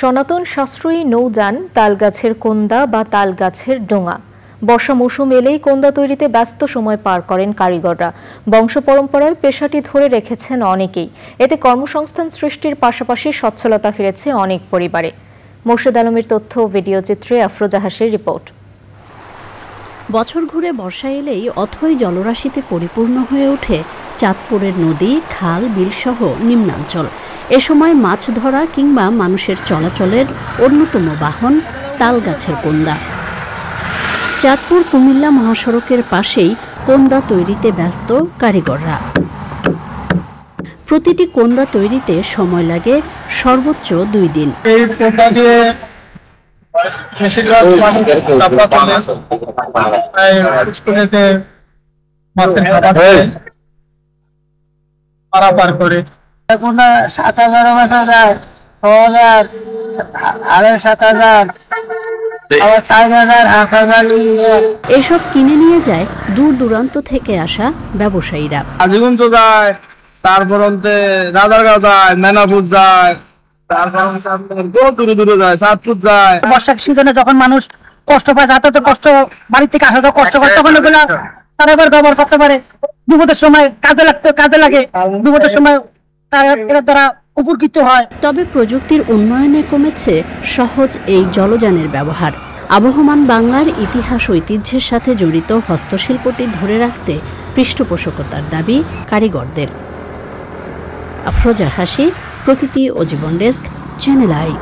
সনাতন সাশ্রয়ী নৌযান তালগাছের কোন্দা বা তালগাছের ডোঙা। বর্ষা মৌসুম এলেই কোন্দা তৈরিতে ব্যস্ত সময় পার করেন কারিগররা। বংশ পরম্পরায় পেশাটি ধরে রেখেছেন অনেকেই। এতে কর্মসংস্থান সৃষ্টির পাশাপাশি সচ্ছলতা ফিরেছে অনেক পরিবারে। মোর্শেদ আলমের তথ্য ও ভিডিও চিত্রে আফরোজা হাসির রিপোর্ট। বছর ঘুরে বর্ষা এলেই অথই জলরাশিতে পরিপূর্ণ হয়ে ওঠে চাঁদপুরের নদী, খাল, বিলসহ নিম্নাঞ্চল। এ সময় মাছ ধরা কিংবা মানুষের চলাচলের অন্যতম বাহন তালগাছের কোন্দা। চাঁদপুর কুমিল্লা মহাসড়কের পাশেই কোন্দা তৈরিতে ব্যস্ত কারিগররা। প্রতিটি কোন্দা তৈরিতে সময় লাগে সর্বোচ্চ 2 দিন। এই কোন্দা দিয়ে পারাপার করে 7,000 বেচা যায়, 6,000, 7,500, আবার 4,000, 8,000। এসব কিনে নিয়ে যায় দূর দূরান্ত থেকে আসা ব্যবসায়ীরা। আজিগঞ্জ যায়, তারপর রাজারগাঁও যায়, মেনাপুর যায়, তারপর দূরে দূরে যায়, চাঁদপুর যায়। বর্ষা সিজনে যখন মানুষ কষ্ট পায়, যাতায়াত কষ্ট, বাড়ি থেকে আসা কষ্ট করে, তখন ওগুলা তারা এবার ব্যবহার করতে পারে। বিপদের সময় কাজে লাগে, বিপদের সময় এরা দ্বারা উপকৃত হয়। তবে প্রযুক্তির উন্নয়নে কমেছে সহজ এই জলযানের ব্যবহার। আবহমান বাংলার ইতিহাস ঐতিহ্যের সাথে জড়িত হস্তশিল্পটি ধরে রাখতে পৃষ্ঠপোষকতার দাবি কারিগরদের। আফরোজা হাসি, প্রকৃতি ও জীবন ডেস্ক, চ্যানেল আই।